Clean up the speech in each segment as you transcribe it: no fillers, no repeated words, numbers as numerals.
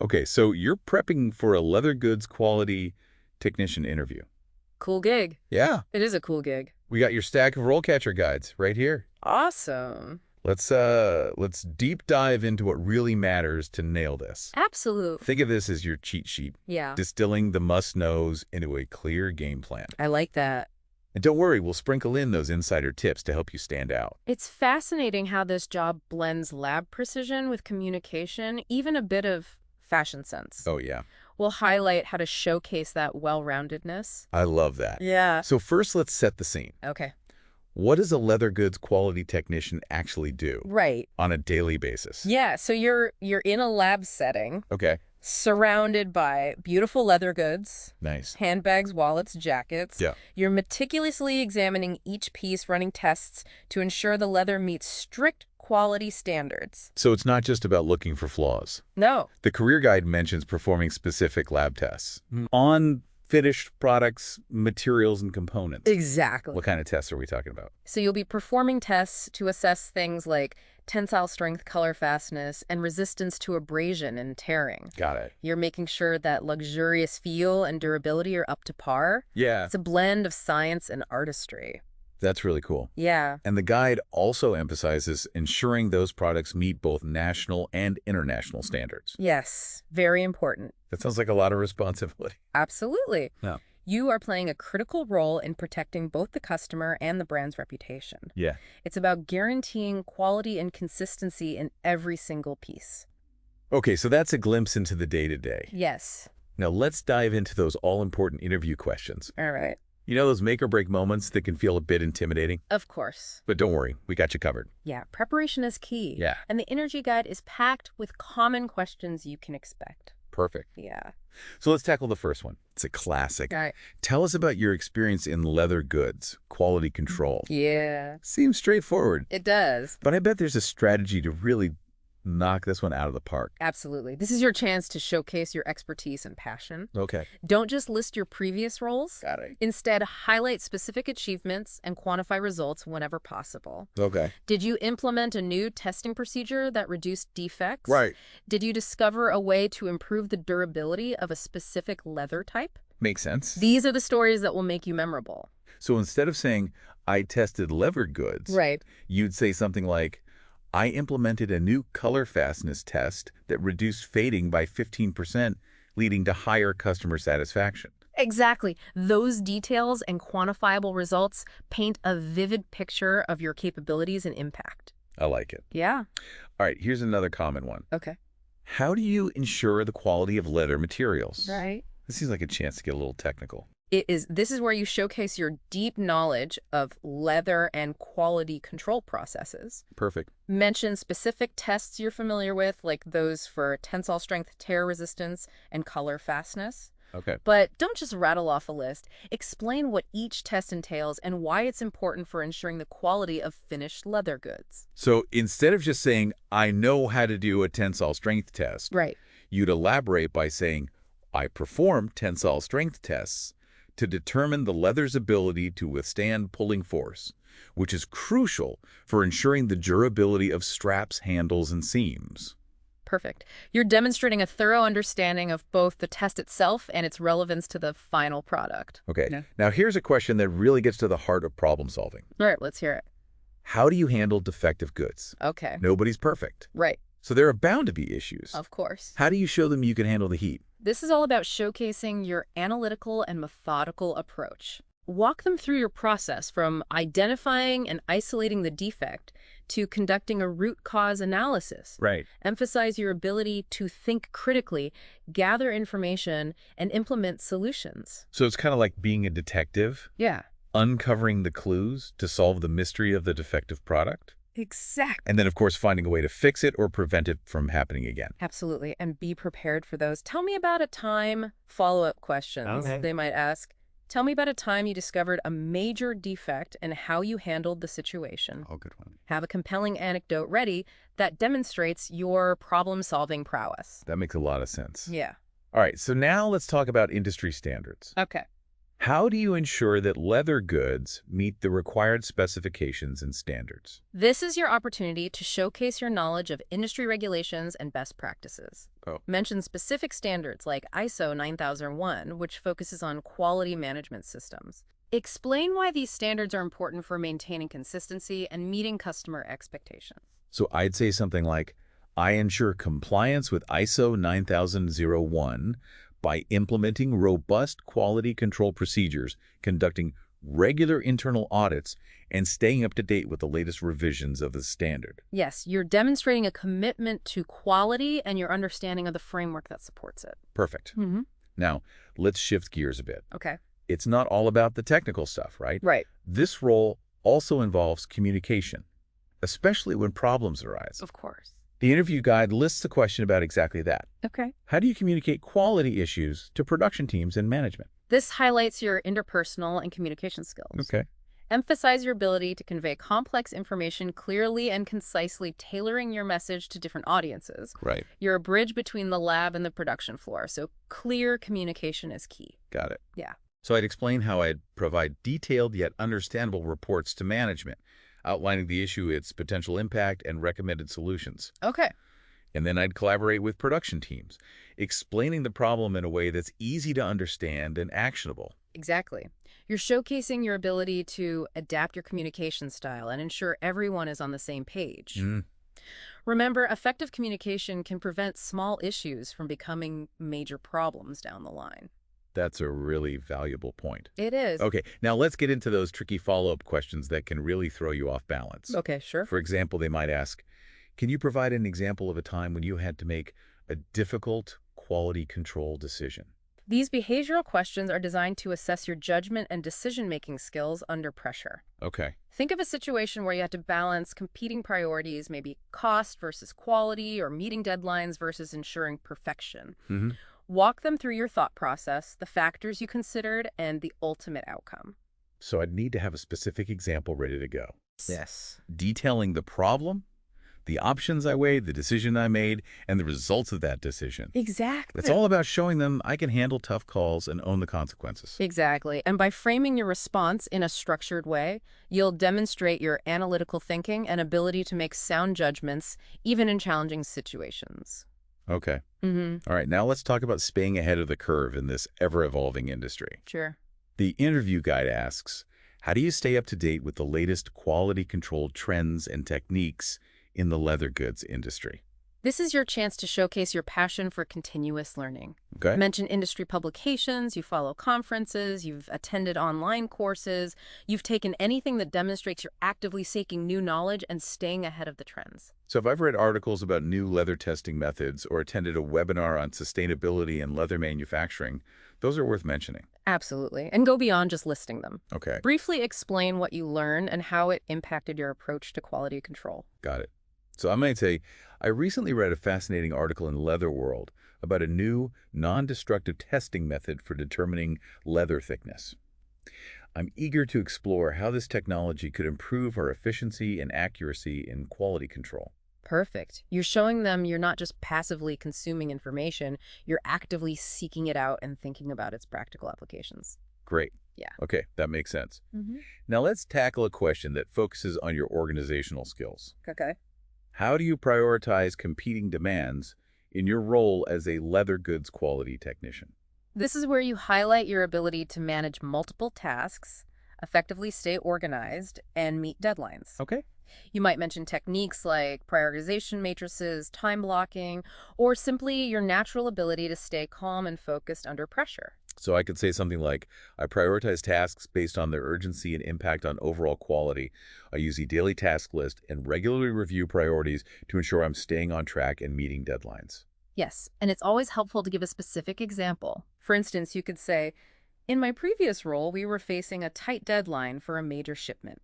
Okay, so you're prepping for a leather goods quality technician interview. Cool gig. Yeah, It is a cool gig. we got your stack of RoleCatcher guides right here. Awesome. Let's deep dive into what really matters to nail this. Absolute. Think of this as your cheat sheet, Yeah, distilling the must-knows into a clear game plan. I like that. And don't worry, we'll sprinkle in those insider tips to help you stand out. It's fascinating how this job blends lab precision with communication, even a bit of fashion sense. Oh yeah, We'll highlight how to showcase that well-roundedness. I love that. Yeah. So first, let's set the scene. Okay. What does a leather goods quality technician actually do Right. on a daily basis? Yeah, so you're in a lab setting, Okay, surrounded by beautiful leather goods, nice. handbags, wallets, jackets. Yeah. You're meticulously examining each piece, running tests to ensure the leather meets strict quality standards. So it's not just about looking for flaws. No. The career guide mentions performing specific lab tests on finished products, materials, and components. Exactly. What kind of tests are we talking about? So you'll be performing tests to assess things like tensile strength, color fastness, and resistance to abrasion and tearing. Got it. You're making sure that luxurious feel and durability are up to par. Yeah, It's a blend of science and artistry. that's really cool. Yeah. And the guide also emphasizes ensuring those products meet both national and international standards. Yes. Very important. That sounds like a lot of responsibility. Absolutely. Yeah. You are playing a critical role in protecting both the customer and the brand's reputation. Yeah. It's about guaranteeing quality and consistency in every single piece. Okay, so that's a glimpse into the day-to-day. Yes. Now let's dive into those all-important interview questions. All right. You know those make-or-break moments that can feel a bit intimidating? Of course. But don't worry, we got you covered. Yeah, preparation is key. Yeah. And the energy guide is packed with common questions you can expect. Perfect. Yeah. So let's tackle the first one. It's a classic. All right. Tell us about your experience in leather goods, quality control. Yeah. Seems straightforward, It does. but I bet there's a strategy to really knock this one out of the park. Absolutely. This is your chance to showcase your expertise and passion. Okay. Don't just list your previous roles. Got it. Instead, highlight specific achievements and quantify results whenever possible. Okay. Did you implement a new testing procedure that reduced defects? Right. Did you discover a way to improve the durability of a specific leather type? Makes sense. These are the stories that will make you memorable. So instead of saying, I tested leather goods, Right. you'd say something like, I implemented a new color fastness test that reduced fading by 15%, leading to higher customer satisfaction. Exactly. Those details and quantifiable results paint a vivid picture of your capabilities and impact. I like it. Yeah. All right, here's another common one. Okay. How do you ensure the quality of leather materials? Right. This seems like a chance to get a little technical. This is where you showcase your deep knowledge of leather and quality control processes. Perfect. Mention specific tests you're familiar with, like those for tensile strength, tear resistance, and color fastness. Okay. But don't just rattle off a list. Explain what each test entails and why it's important for ensuring the quality of finished leather goods. So instead of just saying, I know how to do a tensile strength test, Right. you'd elaborate by saying, I performed tensile strength tests to determine the leather's ability to withstand pulling force, which is crucial for ensuring the durability of straps, handles, and seams. Perfect. You're demonstrating a thorough understanding of both the test itself and its relevance to the final product. Okay, Yeah. Now here's a question that really gets to the heart of problem solving. All right, let's hear it. How do you handle defective goods? Okay. Nobody's perfect, Right. so there are bound to be issues. Of course. How do you show them you can handle the heat? This is all about showcasing your analytical and methodical approach. Walk them through your process from identifying and isolating the defect to conducting a root cause analysis. Right. Emphasize your ability to think critically, gather information, and implement solutions. So it's kind of like being a detective, Yeah. uncovering the clues to solve the mystery of the defective product. Exactly. And then, of course, finding a way to fix it or prevent it from happening again. Absolutely. And be prepared for those. Tell me about a time, follow-up questions, Okay. they might ask. Tell me about a time you discovered a major defect and how you handled the situation. Oh, good one. Have a compelling anecdote ready that demonstrates your problem-solving prowess. That makes a lot of sense. Yeah. All right, so now let's talk about industry standards. Okay. How do you ensure that leather goods meet the required specifications and standards? This is your opportunity to showcase your knowledge of industry regulations and best practices. Oh, Mention specific standards like ISO 9001, which focuses on quality management systems. Explain why these standards are important for maintaining consistency and meeting customer expectations. so I'd say something like, I ensure compliance with ISO 9001 by implementing robust quality control procedures, conducting regular internal audits, and staying up to date with the latest revisions of the standard. Yes, you're demonstrating a commitment to quality and your understanding of the framework that supports it. Perfect. Now, let's shift gears a bit. Okay. It's not all about the technical stuff, right? Right. This role also involves communication, especially when problems arise. Of course. The interview guide lists a question about exactly that. Okay. How do you communicate quality issues to production teams and management? This highlights your interpersonal and communication skills. Okay. Emphasize your ability to convey complex information clearly and concisely, tailoring your message to different audiences. Right. You're a bridge between the lab and the production floor, so clear communication is key. Got it. Yeah. So I'd explain how I'd provide detailed yet understandable reports to management, outlining the issue, its potential impact, and recommended solutions. Okay. And then I'd collaborate with production teams, explaining the problem in a way that's easy to understand and actionable. Exactly. You're showcasing your ability to adapt your communication style and ensure everyone is on the same page. Remember, effective communication can prevent small issues from becoming major problems down the line. That's a really valuable point. It is. Okay, now let's get into those tricky follow-up questions that can really throw you off balance. Okay, sure. For example, they might ask, can you provide an example of a time when you had to make a difficult quality control decision? These behavioral questions are designed to assess your judgment and decision-making skills under pressure. Okay. Think of a situation where you had to balance competing priorities, maybe cost versus quality, or meeting deadlines versus ensuring perfection. Walk them through your thought process, the factors you considered, and the ultimate outcome. So I'd need to have a specific example ready to go. Yes. Detailing the problem, the options I weighed, the decision I made, and the results of that decision. Exactly. It's all about showing them I can handle tough calls and own the consequences. Exactly. And by framing your response in a structured way, you'll demonstrate your analytical thinking and ability to make sound judgments, even in challenging situations. Okay. All right, now let's talk about staying ahead of the curve in this ever-evolving industry. Sure. The interview guide asks, how do you stay up to date with the latest quality control trends and techniques in the leather goods industry? This is your chance to showcase your passion for continuous learning. Okay. Mention industry publications, you follow conferences, you've attended online courses, you've taken anything that demonstrates you're actively seeking new knowledge and staying ahead of the trends. So if I've read articles about new leather testing methods or attended a webinar on sustainability and leather manufacturing, those are worth mentioning. Absolutely. And go beyond just listing them. Okay. Briefly explain what you learned and how it impacted your approach to quality control. Got it. So I might say, I recently read a fascinating article in Leather World about a new non-destructive testing method for determining leather thickness. I'm eager to explore how this technology could improve our efficiency and accuracy in quality control. Perfect. You're showing them you're not just passively consuming information, you're actively seeking it out and thinking about its practical applications. Great. Yeah. Okay, that makes sense. Now let's tackle a question that focuses on your organizational skills. Okay. How do you prioritize competing demands in your role as a leather goods quality technician? This is where you highlight your ability to manage multiple tasks, effectively stay organized, and meet deadlines. Okay. You might mention techniques like prioritization matrices, time blocking, or simply your natural ability to stay calm and focused under pressure. So I could say something like, I prioritize tasks based on their urgency and impact on overall quality. I use a daily task list and regularly review priorities to ensure I'm staying on track and meeting deadlines. Yes, and it's always helpful to give a specific example. For instance, you could say, in my previous role, we were facing a tight deadline for a major shipment.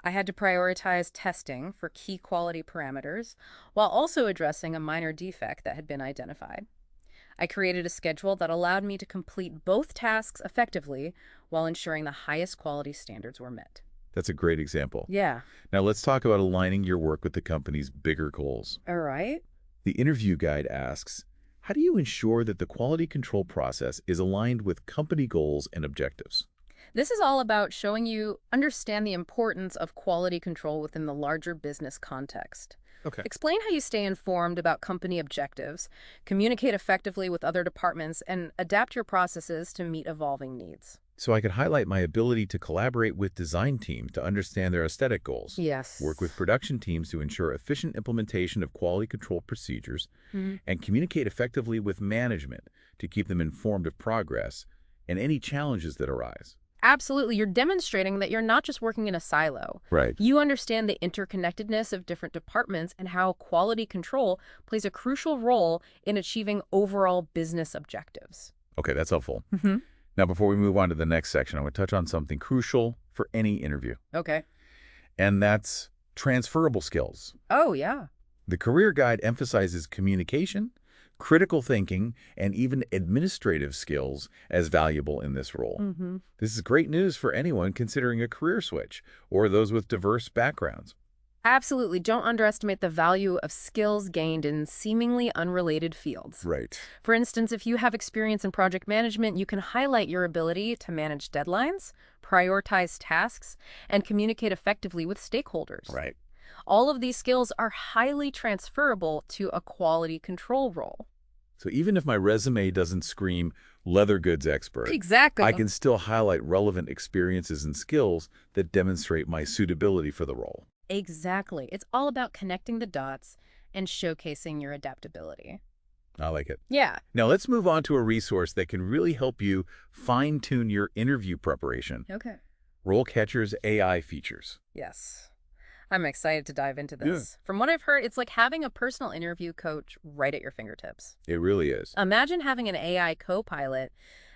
I had to prioritize testing for key quality parameters while also addressing a minor defect that had been identified. I created a schedule that allowed me to complete both tasks effectively while ensuring the highest quality standards were met. That's a great example. Yeah. Now let's talk about aligning your work with the company's bigger goals. All right. The interview guide asks, How do you ensure that the quality control process is aligned with company goals and objectives? This is all about showing you understand the importance of quality control within the larger business context. Okay. Explain how you stay informed about company objectives, communicate effectively with other departments, and adapt your processes to meet evolving needs. So I could highlight my ability to collaborate with design teams to understand their aesthetic goals, Yes. work with production teams to ensure efficient implementation of quality control procedures, Mhm. and communicate effectively with management to keep them informed of progress and any challenges that arise. Absolutely. You're demonstrating that you're not just working in a silo. Right. You understand the interconnectedness of different departments and how quality control plays a crucial role in achieving overall business objectives. Okay, that's helpful. Mm-hmm. Now, before we move on to the next section, I want to touch on something crucial for any interview, Okay. and that's transferable skills. Oh, yeah. The career guide emphasizes communication, critical thinking, and even administrative skills as valuable in this role. Mm-hmm. This is great news for anyone considering a career switch or those with diverse backgrounds. Absolutely. Don't underestimate the value of skills gained in seemingly unrelated fields. Right. For instance, if you have experience in project management, you can highlight your ability to manage deadlines, prioritize tasks, and communicate effectively with stakeholders. Right. All of these skills are highly transferable to a quality control role. So even if my resume doesn't scream leather goods expert, Exactly. I can still highlight relevant experiences and skills that demonstrate my suitability for the role. Exactly. It's all about connecting the dots and showcasing your adaptability. I like it. Yeah. Now let's move on to a resource that can really help you fine-tune your interview preparation. Okay. RoleCatcher's AI features. Yes. I'm excited to dive into this. From what I've heard, it's like having a personal interview coach right at your fingertips. It really is. Imagine having an AI co-pilot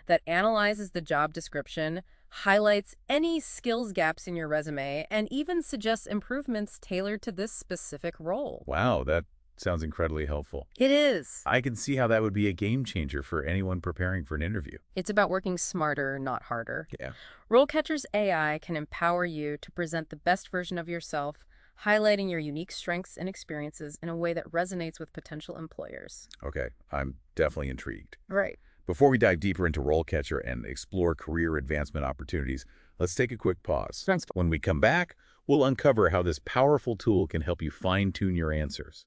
that analyzes the job description, highlights any skills gaps in your resume, and even suggests improvements tailored to this specific role. Wow, that sounds incredibly helpful. It is. I can see how that would be a game changer for anyone preparing for an interview. It's about working smarter, not harder. Yeah. RoleCatcher's AI can empower you to present the best version of yourself, highlighting your unique strengths and experiences in a way that resonates with potential employers. Okay, I'm definitely intrigued. Right. Before we dive deeper into RoleCatcher and explore career advancement opportunities, let's take a quick pause. Thanks. When we come back, we'll uncover how this powerful tool can help you fine-tune your answers,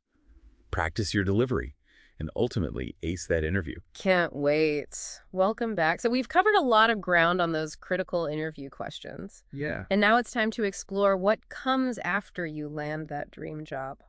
practice your delivery, and ultimately ace that interview. Can't wait. Welcome back. So we've covered a lot of ground on those critical interview questions. Yeah. And now it's time to explore what comes after you land that dream job.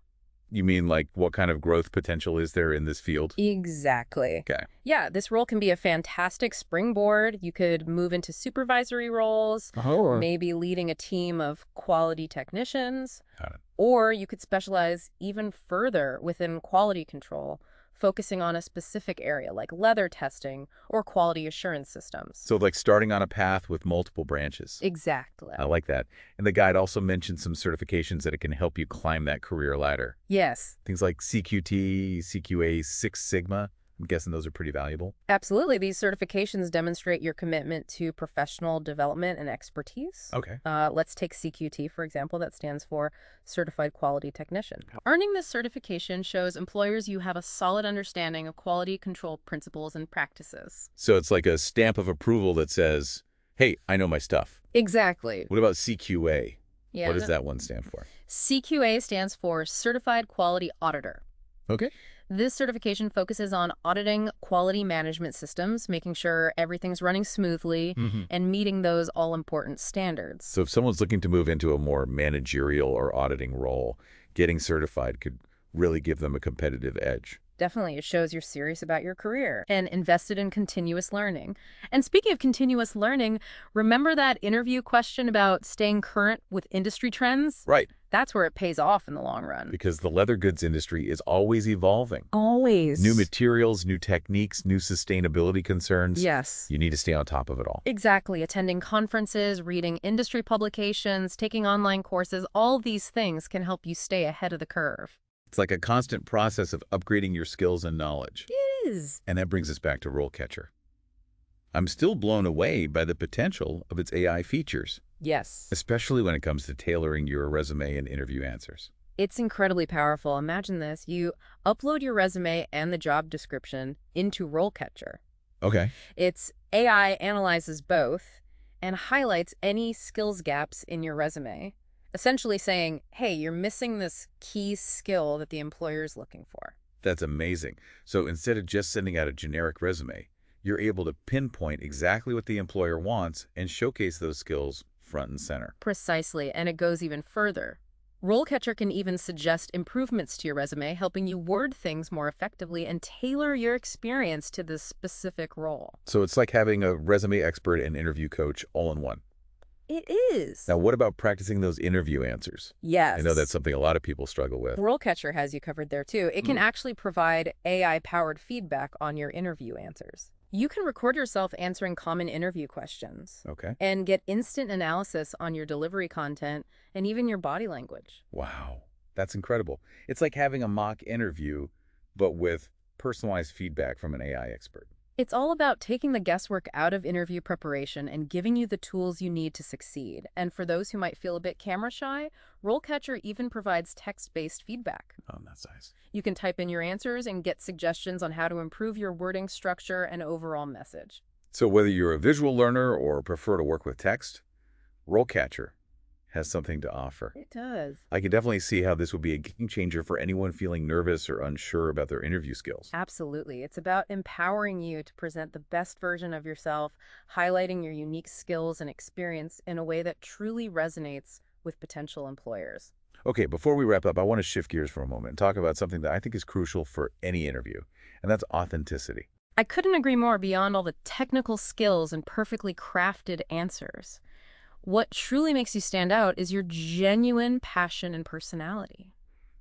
You mean like what kind of growth potential is there in this field? Exactly. Okay. Yeah, this role can be a fantastic springboard. You could move into supervisory roles, maybe leading a team of quality technicians, Got it. or you could specialize even further within quality control, focusing on a specific area like leather testing or quality assurance systems. So like starting on a path with multiple branches. Exactly. I like that. And the guide also mentioned some certifications that it can help you climb that career ladder. Yes, Things like CQT, CQA, Six Sigma. I'm guessing those are pretty valuable. absolutely. These certifications demonstrate your commitment to professional development and expertise. Okay. Let's take CQT, for example. That stands for Certified Quality Technician. Earning this certification shows employers you have a solid understanding of quality control principles and practices. So it's like a stamp of approval that says, hey, I know my stuff. Exactly. What about CQA? Yeah. What does that one stand for? CQA stands for Certified Quality Auditor. Okay. This certification focuses on auditing quality management systems, making sure everything's running smoothly and meeting those all-important standards. So if someone's looking to move into a more managerial or auditing role, getting certified could really give them a competitive edge. Definitely, it shows you're serious about your career and invested in continuous learning. And speaking of continuous learning, remember that interview question about staying current with industry trends? Right. That's where it pays off in the long run. Because the leather goods industry is always evolving. Always. New materials, new techniques, new sustainability concerns. Yes. You need to stay on top of it all. Exactly. Attending conferences, reading industry publications, taking online courses, all these things can help you stay ahead of the curve. It's like a constant process of upgrading your skills and knowledge. It is. And that brings us back to RoleCatcher. I'm still blown away by the potential of its AI features, Yes. especially when it comes to tailoring your resume and interview answers. It's incredibly powerful. Imagine this. You upload your resume and the job description into RoleCatcher. Okay. Its AI analyzes both and highlights any skills gaps in your resume, essentially saying, hey, you're missing this key skill that the employer is looking for. That's amazing. So instead of just sending out a generic resume, you're able to pinpoint exactly what the employer wants and showcase those skills front and center. Precisely, and it goes even further. RoleCatcher can even suggest improvements to your resume, helping you word things more effectively and tailor your experience to this specific role. So it's like having a resume expert and interview coach all in one. It is. Now, what about practicing those interview answers? Yes. I know that's something a lot of people struggle with. RoleCatcher has you covered there, too. It can actually provide AI-powered feedback on your interview answers. You can record yourself answering common interview questions Okay. and get instant analysis on your delivery content and even your body language. Wow. That's incredible. It's like having a mock interview, but with personalized feedback from an AI expert. It's all about taking the guesswork out of interview preparation and giving you the tools you need to succeed. And for those who might feel a bit camera shy, RoleCatcher even provides text-based feedback. Oh, that's nice. You can type in your answers and get suggestions on how to improve your wording structure and overall message. So whether you're a visual learner or prefer to work with text, RoleCatcher has something to offer. It does. I can definitely see how this would be a game changer for anyone feeling nervous or unsure about their interview skills. Absolutely. It's about empowering you to present the best version of yourself, highlighting your unique skills and experience in a way that truly resonates with potential employers. Okay, before we wrap up, I want to shift gears for a moment and talk about something that I think is crucial for any interview, and that's authenticity. I couldn't agree more. Beyond all the technical skills and perfectly crafted answers, what truly makes you stand out is your genuine passion and personality.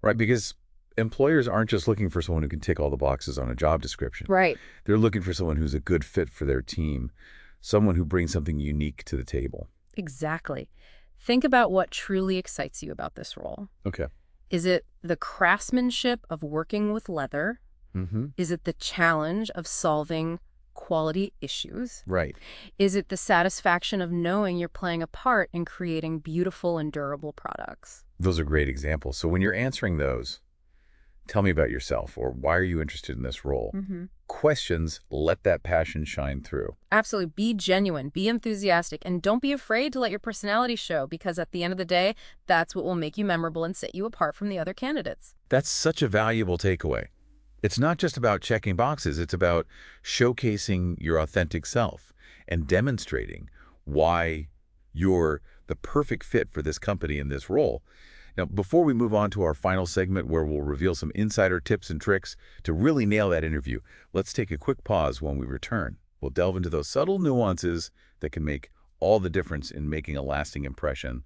Right, because employers aren't just looking for someone who can tick all the boxes on a job description. Right. They're looking for someone who's a good fit for their team, someone who brings something unique to the table. Exactly. Think about what truly excites you about this role. Okay. Is it the craftsmanship of working with leather? Mm-hmm. Is it the challenge of solving quality issues? Right. Is it the satisfaction of knowing you're playing a part in creating beautiful and durable products? Those are great examples. So when you're answering those, tell me about yourself, or why are you interested in this role? Questions let that passion shine through. Absolutely. Be genuine, be enthusiastic, and don't be afraid to let your personality show, because at the end of the day, that's what will make you memorable and set you apart from the other candidates. That's such a valuable takeaway. It's not just about checking boxes. It's about showcasing your authentic self and demonstrating why you're the perfect fit for this company in this role. Now, before we move on to our final segment where we'll reveal some insider tips and tricks to really nail that interview, let's take a quick pause. When we return, we'll delve into those subtle nuances that can make all the difference in making a lasting impression.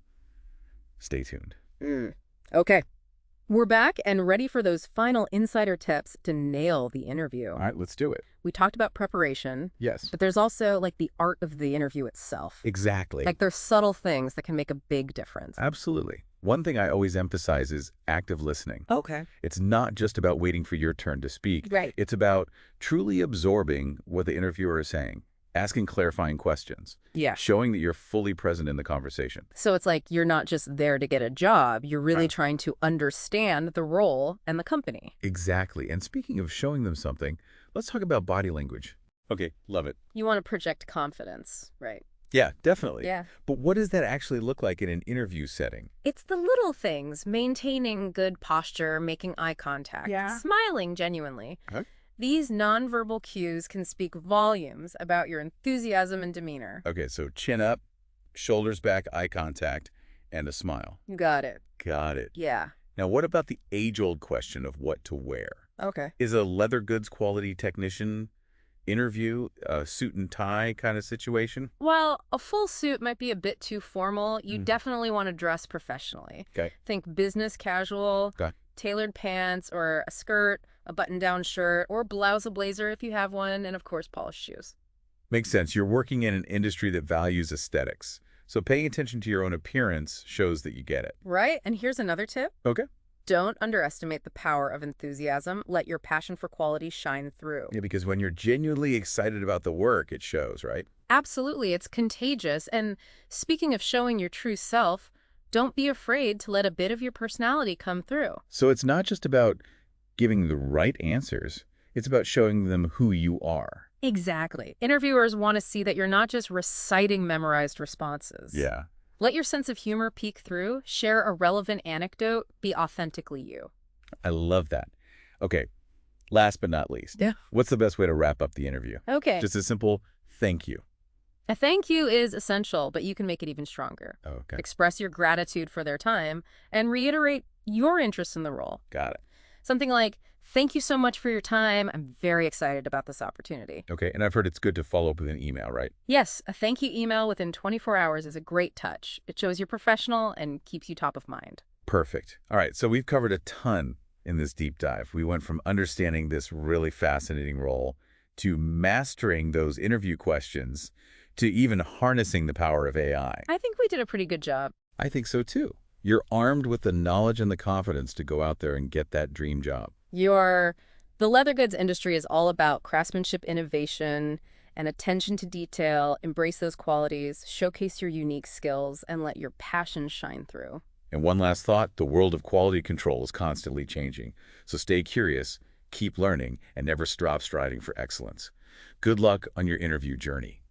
Stay tuned. Okay. We're back and ready for those final insider tips to nail the interview. All right, let's do it. We talked about preparation, Yes. but there's also like the art of the interview itself. Exactly. Like there's subtle things that can make a big difference. Absolutely. One thing I always emphasize is active listening. Okay. It's not just about waiting for your turn to speak. Right. It's about truly absorbing what the interviewer is saying, asking clarifying questions, Yeah. showing that you're fully present in the conversation. So it's like you're not just there to get a job, you're really trying to understand the role and the company. Exactly. And speaking of showing them something, let's talk about body language. Okay, love it. You want to project confidence, right? Yeah, definitely. Yeah. But what does that actually look like in an interview setting? It's the little things, maintaining good posture, making eye contact, smiling genuinely. Okay. These nonverbal cues can speak volumes about your enthusiasm and demeanor. Okay, so chin up, shoulders back, eye contact, and a smile. You got it. Got it. Yeah. Now, what about the age-old question of what to wear? Okay. Is a leather goods quality technician interview a suit and tie kind of situation? Well, a full suit might be a bit too formal. You definitely want to dress professionally. Okay. Think business casual, Okay. tailored pants, or a skirt, a button-down shirt, or blouse, a blazer if you have one, and of course, polished shoes. Makes sense. You're working in an industry that values aesthetics. So paying attention to your own appearance shows that you get it. Right? And here's another tip. Okay. Don't underestimate the power of enthusiasm. Let your passion for quality shine through. Yeah, because when you're genuinely excited about the work, it shows, right? Absolutely. It's contagious. And speaking of showing your true self, Don't be afraid to let a bit of your personality come through. So it's not just about giving the right answers. It's about showing them who you are. Exactly. Interviewers want to see that you're not just reciting memorized responses. Yeah. Let your sense of humor peek through, share a relevant anecdote, be authentically you. I love that. Okay, last but not least. Yeah. What's the best way to wrap up the interview? Okay. Just a simple thank you. A thank you is essential, but you can make it even stronger. Okay, Express your gratitude for their time and reiterate your interest in the role. got it. Something like, thank you so much for your time. I'm very excited about this opportunity. Okay, and I've heard it's good to follow up with an email, right? Yes, a thank you email within 24 hours is a great touch. It shows you're professional and keeps you top of mind. Perfect. All right, so we've covered a ton in this deep dive. We went from understanding this really fascinating role to mastering those interview questions to even harnessing the power of AI. I think we did a pretty good job. I think so too. You're armed with the knowledge and the confidence to go out there and get that dream job. The leather goods industry is all about craftsmanship, innovation, and attention to detail. Embrace those qualities, showcase your unique skills, and let your passion shine through. And one last thought, the world of quality control is constantly changing. So stay curious, keep learning, and never stop striving for excellence. Good luck on your interview journey.